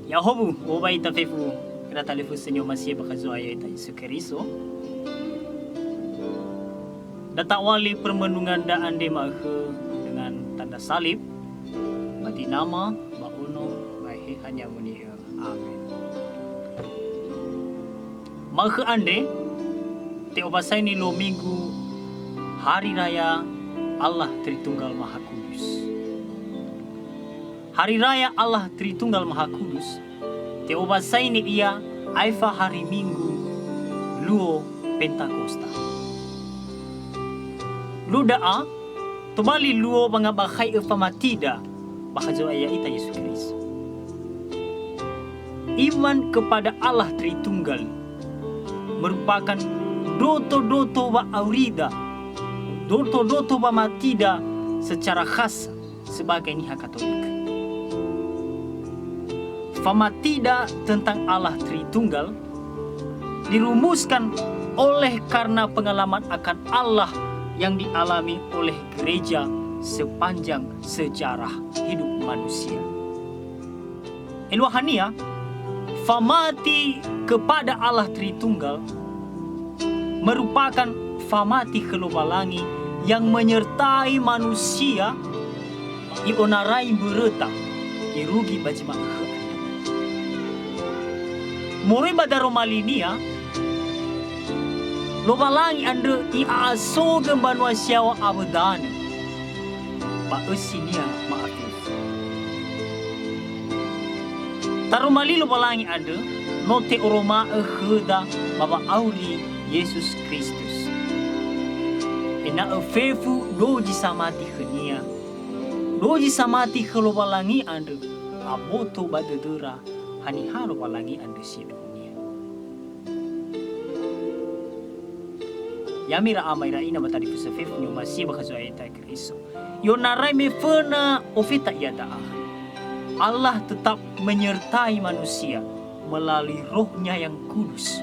Yahobu, ubay tafifu, kinatalifu sa inyo masih bakazuaya ita Yesus Kristo. Datawali permenungan da ande mahe dengan tanda salib, mati nama, bauno, bahe hanya munia. Amin. Mahe ande, te obasai ni lo minggu, hari raya Allah Tritunggal Maha Kudus. Hari raya Allah Tritunggal Maha Kudus, te obasai ni ia aifa hari minggu, luo Pentakosta. Ludaa, tubali luo mga bakay upamatida, bakazo aya ita Yesus Kristus. Iman kepada Allah Tritunggal merupakan doto-doto wa aurida, doto-doto wa matida secara khas sebagai niha Katolik. Famatida tentang Allah Tritunggal dirumuskan oleh karena pengalaman akan Allah yang dialami oleh gereja sepanjang sejarah hidup manusia. Eluahania, famati kepada Allah Tritunggal merupakan famati kelobalangi yang menyertai manusia ionarai beretang irugi bajima. Moray badaro malinia, lobalangi ande iaso gembanwa siawa abadani, baesinia maafif. Tarumali lobalangi ande, note oroma eheda baba auri Yesus Kristus. Ena efefu doji samati khenia, doji samati kelobalangi ande, aboto badedera. Hani haro walangi ande si dunia. Yamira amaira ina batari kusafif nyo masih bakazo ayata Kristo. Yo narai me fena ofita yada. Allah tetap menyertai manusia melalui rohnya yang kudus.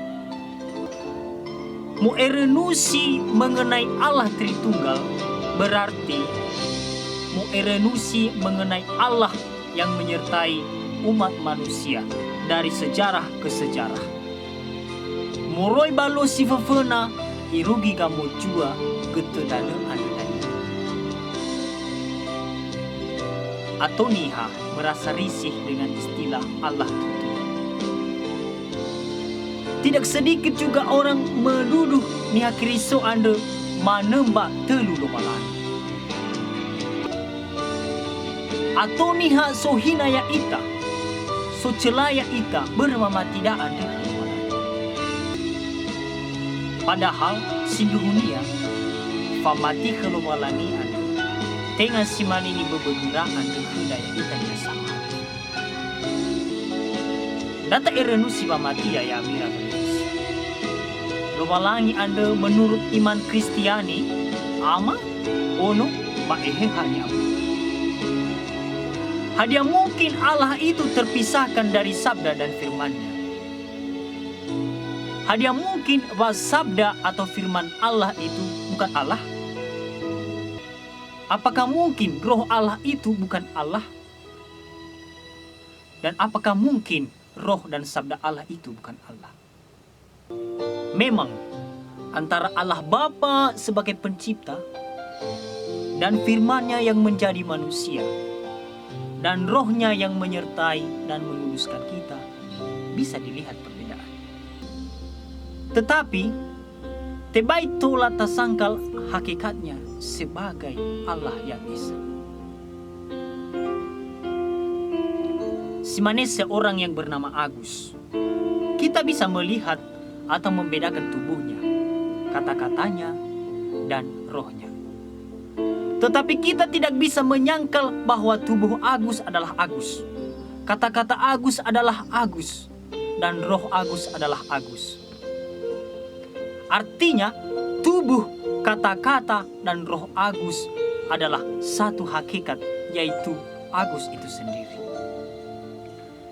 Muerenusi mengenai Allah Tritunggal berarti muerenusi mengenai Allah yang menyertai umat manusia dari sejarah ke sejarah. Moroi balo si fefena irugi kamu jua getedane anadanya. Atau niha merasa risih dengan istilah Allah Tritunggal. Tidak sedikit juga orang menuduh niha Kristo ande manembak telu lobalan. Atau niha sohinaya ita, so celaya ita bermama tidak ada. Padahal sinduhunia famati kelobalani ada tengah simanini beberapa anda hudaya ita bersama. Data erenu si famati ya mira. Lobalangi anda menurut iman Kristiani ama ono paehehanya. Hadiah mungkin Allah itu terpisahkan dari sabda dan firman-Nya. Hadiah mungkin bahwa sabda atau firman Allah itu bukan Allah. Apakah mungkin roh Allah itu bukan Allah? Dan apakah mungkin roh dan sabda Allah itu bukan Allah? Memang antara Allah Bapa sebagai pencipta dan firman-Nya yang menjadi manusia dan rohnya yang menyertai dan menguduskan kita, bisa dilihat perbedaan. Tetapi, tebai tola tasangkal hakikatnya sebagai Allah yang Esa. Simanes seorang yang bernama Agus. Kita bisa melihat atau membedakan tubuhnya, kata-katanya, dan rohnya. Tetapi kita tidak bisa menyangkal bahwa tubuh Agus adalah Agus. Kata-kata Agus adalah Agus. Dan roh Agus adalah Agus. Artinya, tubuh, kata-kata, dan roh Agus adalah satu hakikat, yaitu Agus itu sendiri.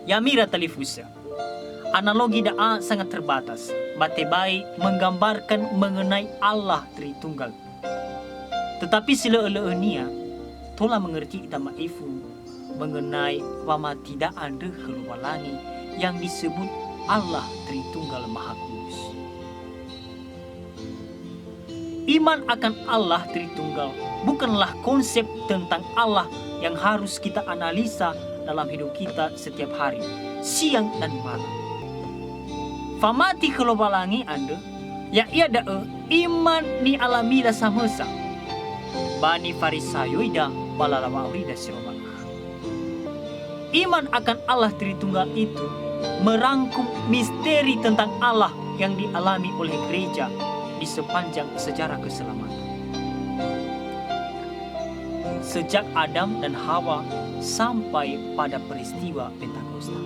Yamira Talifusa. Analogi da'a sangat terbatas. Batebai menggambarkan mengenai Allah Tritunggal. Tetapi sila-ela-nia tolah mengerti ita maifu mengenai wama tidak ada kelualangi yang disebut Allah Tritunggal Maha Kudus. Iman akan Allah Tritunggal bukanlah konsep tentang Allah yang harus kita analisa dalam hidup kita setiap hari, siang dan malam. Famati kelualangi Anda, ya ia dae iman ni alamida samesa. Bani farisayoida balalawaurida siroma. Iman akan Allah Tritunggal itu merangkum misteri tentang Allah yang dialami oleh gereja di sepanjang sejarah keselamatan. Sejak Adam dan Hawa sampai pada peristiwa Pentakosta.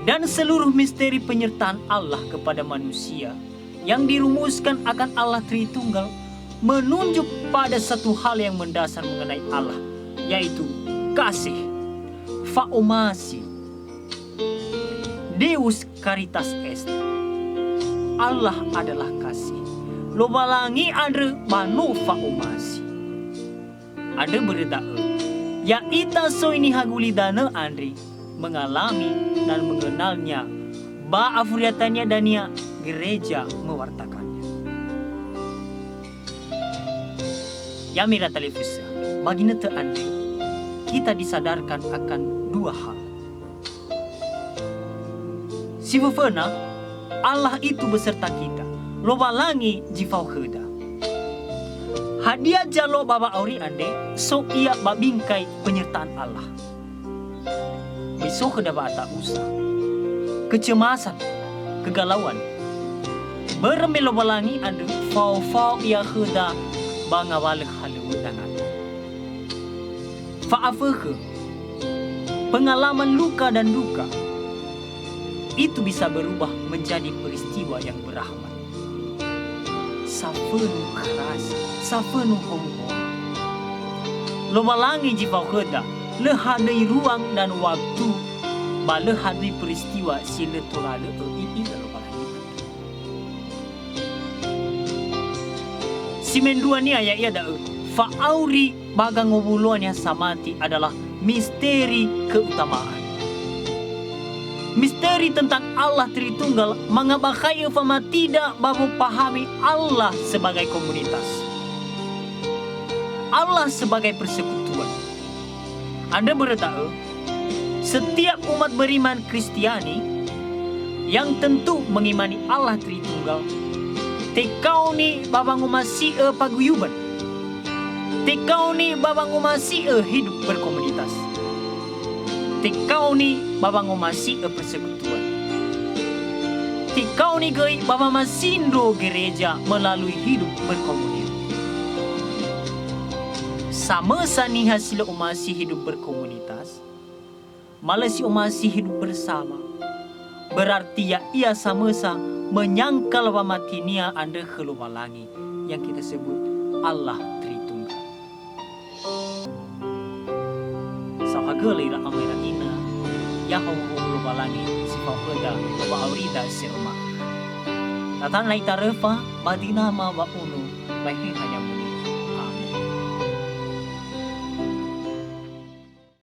Dan seluruh misteri penyertaan Allah kepada manusia yang dirumuskan akan Allah Tritunggal menunjuk pada satu hal yang mendasar mengenai Allah, yaitu kasih, faomasi, Deus caritas est. Allah adalah kasih. Lobalangi ada manu faomasi. Ada berdae, ya ita so ini hagulidana Andri mengalami dan mengenalnya, ba afuriatannya dan ya gereja mewartakannya. Yamira Talifusa, bagi nete Andri, kita disadarkan akan dua hal. Sifufena, Allah itu beserta kita. Lobalangi jifau heda. Hadiah jalo baba auri ande, so ia babingkai penyertaan Allah. Besok heda bata usah. Kecemasan, kegalauan. Berembe lobalangi ande, fau ia heda bangawale halu dangan. Fa'afeke, pengalaman luka dan duka itu bisa berubah menjadi peristiwa yang berahmat. Safenu keras, safenu hongkong. Lobalangi jipau heda, lehadai ruang dan waktu, balehadai peristiwa sila torade ii dan lobalangi. Simendua ni ayat ia dae, fa'auri bagang ngobuluannya samati adalah misteri keutamaan. Misteri tentang Allah Tritunggal mengabakai fama tidak babu pahami Allah sebagai komunitas, Allah sebagai persekutuan. Anda bertahu, setiap umat beriman Kristiani yang tentu mengimani Allah Tritunggal, tekau ni babang umasi paguyuban, tekau ni babang umasi hidup berkomunitas, tekau ni babang umasi persekutuan. Tikau ni gay baba masindo gereja melalui hidup berkomunitas. Sama sani hasil umasi hidup berkomunitas, malasi umasi hidup bersama. Berarti ya ia sama-sama menyangkal wamatinia anda kelualangi yang kita sebut Allah Tritunggal. Sahaga ira amira ina Yahoo lubalangi sifau heda loba aurida sirma. Tatan lai tarefa badina ma wa unu bahi hanya